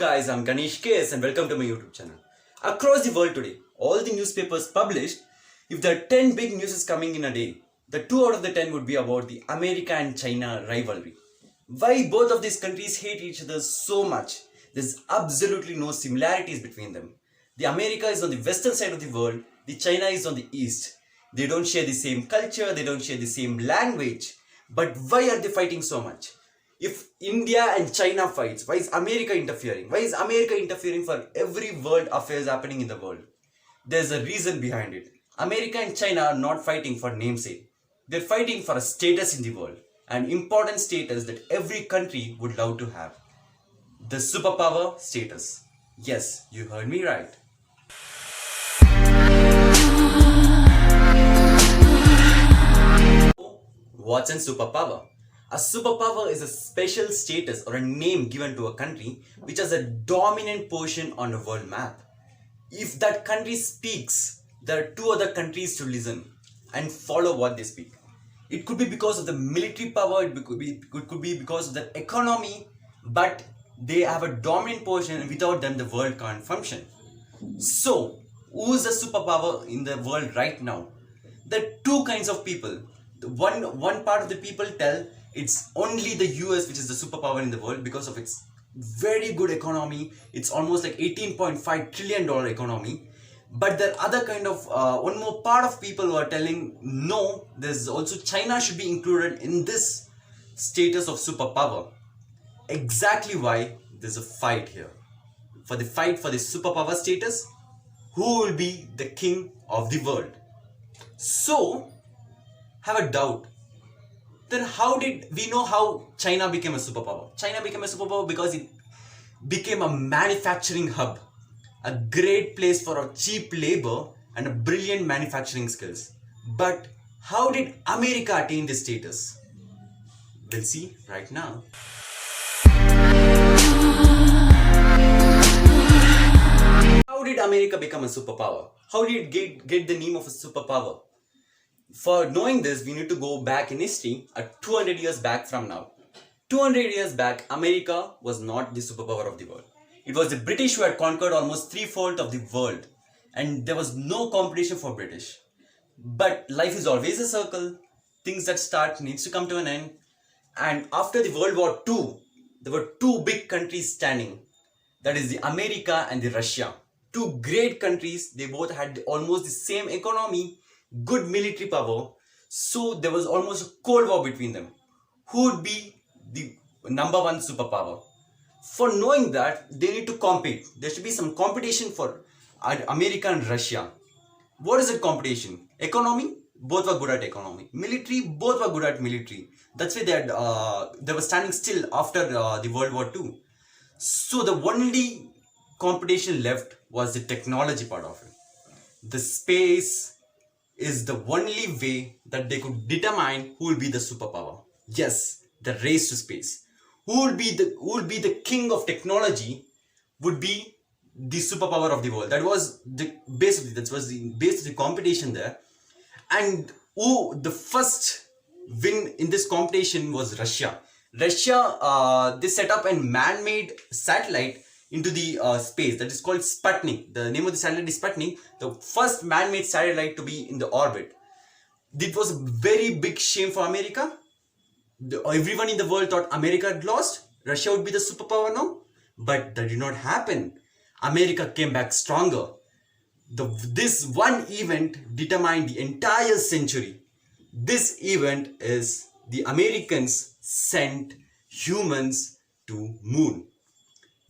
guys, I'm Ganesh and welcome to my YouTube channel. Across the world today, all the newspapers published, if there are 10 big news coming in a day, the 2 out of the 10 would be about the America and China rivalry. Why both of these countries hate each other so much? There's absolutely no similarities between them. The America is on the western side of the world, the China is on the east. They don't share the same culture, they don't share the same language. But why are they fighting so much? If India and China fights, why is America interfering? Why is America interfering for every world affairs happening in the world? There's a reason behind it. America and China are not fighting for namesake. They're fighting for a status in the world, an important status that every country would love to have. The superpower status. Yes, you heard me right. What's a superpower? A superpower is a special status or a name given to a country which has a dominant portion on a world map. If that country speaks, there are two other countries to listen and follow what they speak. It could be because of the military power, it could be because of the economy, but they have a dominant portion and without them the world can't function. So, who's the superpower in the world right now? There are two kinds of people. One part of the people tell it's only the US which is the superpower in the world because of its very good economy. It's almost like $18.5 trillion economy. But there are other kind of one more part of people who are telling no, there's also China should be included in this status of superpower. Exactly why there's a fight here. For the fight for the superpower status, who will be the king of the world? So, have a doubt. Then how did we know how China became a superpower? China became a superpower because it became a manufacturing hub, a great place for a cheap labor and a brilliant manufacturing skills. But how did America attain this status? We'll see right now. How did America become a superpower? How did it get the name of a superpower? For knowing this, we need to go back in history at 200 years back from now. 200 years back, America was not the superpower of the world. It was the British who had conquered almost 3/4 of the world, and there was no competition for British. But life is always a circle. Things that start needs to come to an end. And after the World War II, there were two big countries standing. That is the America and the Russia. Two great countries. They both had almost the same economy, good military power, so there was almost a cold war between them. Who would be the number one superpower? For knowing that, they need to compete. There should be some competition for America and Russia. What is the competition? Economy? Both were good at economy. Military? Both were good at military. That's why they were standing still after the World War II. So the only competition left was the technology part of it. The space is the only way that they could determine who will be the superpower. Yes, the race to space. Who will be the king of technology would be the superpower of the world. That was the base of the competition there. And the first win in this competition was Russia. Russia, they set up a man-made satellite into the space that is called Sputnik. The name of the satellite is Sputnik, the first man-made satellite to be in the orbit. It was a very big shame for America. Everyone in the world thought America had lost. Russia would be the superpower now. But that did not happen. America came back stronger. This one event determined the entire century. This event is the Americans sent humans to moon,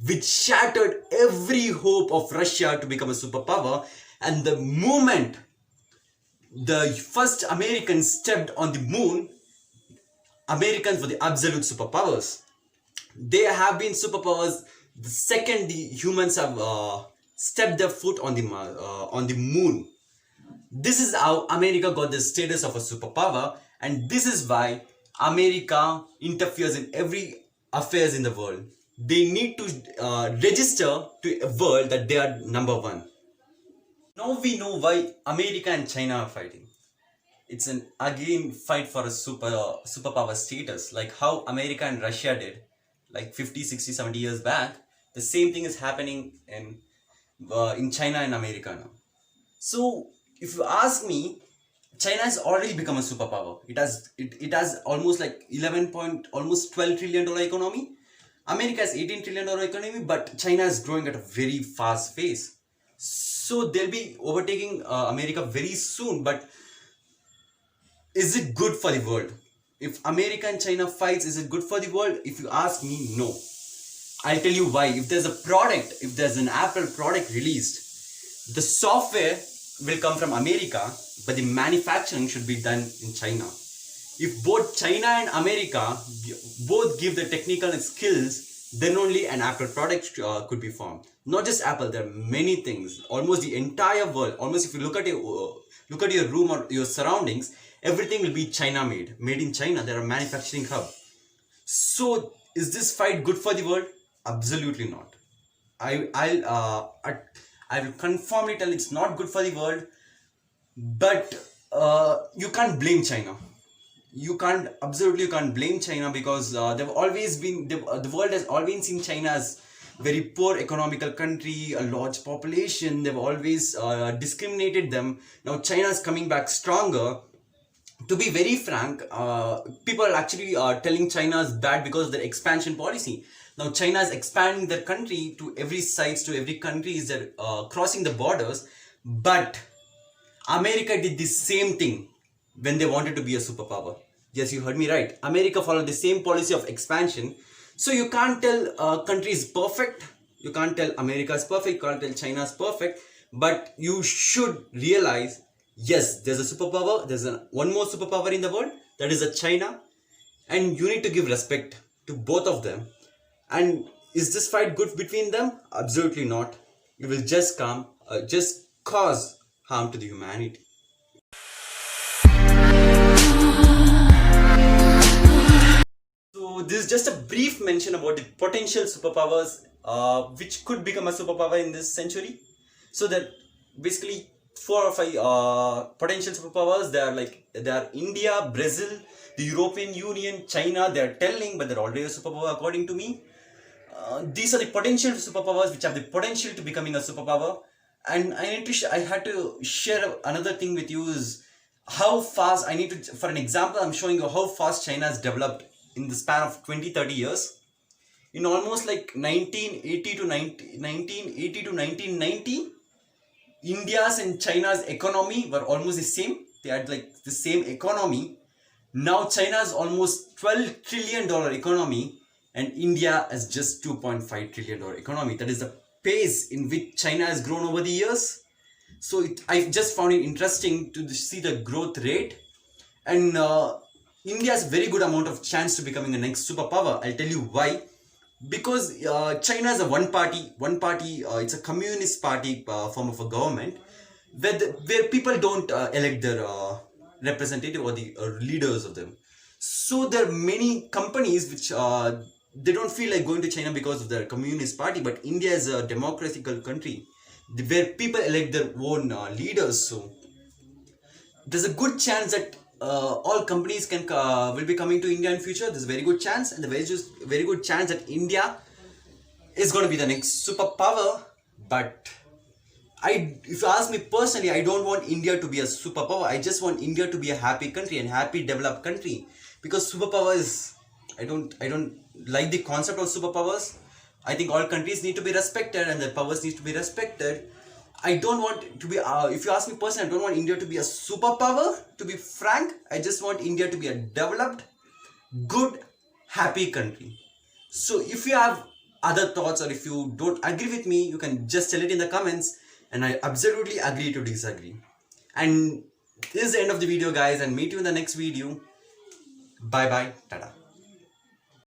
which shattered every hope of Russia to become a superpower. And the moment the first Americans stepped on the moon, Americans were the absolute superpowers. They have been superpowers the second the humans have stepped their foot on the moon. This is how America got the status of a superpower, and this is why America interferes in every affairs in the world. They need to register to a world that they are number one. Now we know why America and China are fighting. It's an again fight for a superpower status, like how America and Russia did like 50, 60, 70 years back. The same thing is happening in China and America now. So if you ask me, China has already become a superpower. It has almost like 11 point almost $12 trillion economy. America has $18 trillion economy, but China is growing at a very fast pace. So they'll be overtaking America very soon. But is it good for the world? If America and China fights, is it good for the world? If you ask me, no. I'll tell you why. If there's an Apple product released, the software will come from America, but the manufacturing should be done in China. If both China and America both give the technical skills, then only an Apple product could be formed. Not just Apple, there are many things. Almost the entire world. Almost if you look at your room or your surroundings, everything will be China made in China. There are manufacturing hub. So is this fight good for the world? Absolutely not. I will confirmly tell it's not good for the world. But you can't blame China. You can't blame China, because they've always been the world has always seen China as very poor economical country, a large population. They've always discriminated them. Now China is coming back stronger. To be very frank, people are actually telling China is bad because of their expansion policy. Now China is expanding their country to every sides, to every country. They're crossing the borders. But America did the same thing when they wanted to be a superpower. Yes, you heard me right. America followed the same policy of expansion. So you can't tell a country is perfect. You can't tell America is perfect. You can't tell China is perfect. But you should realize, yes, there's a superpower. There's one more superpower in the world. That is a China. And you need to give respect to both of them. And is this fight good between them? Absolutely not. It will just cause harm to the humanity. So this is just a brief mention about the potential superpowers which could become a superpower in this century. So that basically 4 or 5 potential superpowers. They are India, Brazil, the European Union, China. They are telling, but they're already a superpower according to me. These are the potential superpowers which have the potential to becoming a superpower. And I had to share another thing with you, is how fast for an example, I'm showing you how fast China has developed in the span of 20-30 years. In almost like 1980 to 1990, India's and China's economy were almost the same. They had like the same economy. Now China's almost $12 trillion economy, and India has just $2.5 trillion economy. That is the pace in which China has grown over the years. So I just found it interesting to see the growth rate. And India has very good amount of chance to becoming the next superpower. I'll tell you why. Because China is a one party, it's a communist party form of a government, where people don't elect their representative or the leaders of them. So there are many companies which they don't feel like going to China because of their communist party. But India is a democratical country where people elect their own leaders. So there's a good chance that all companies will be coming to India in future. There's a very good chance, and very good chance that India is going to be the next superpower. But if you ask me personally, I don't want India to be a superpower. I just want India to be a happy country and happy developed country. Because superpowers, I don't like the concept of superpowers. I think all countries need to be respected and their powers need to be respected. I don't want to be, if you ask me personally, I don't want India to be a superpower. To be frank, I just want India to be a developed, good, happy country. So if you have other thoughts, or if you don't agree with me, you can just tell it in the comments, and I absolutely agree to disagree. And this is the end of the video, guys, and meet you in the next video. Bye bye, tada.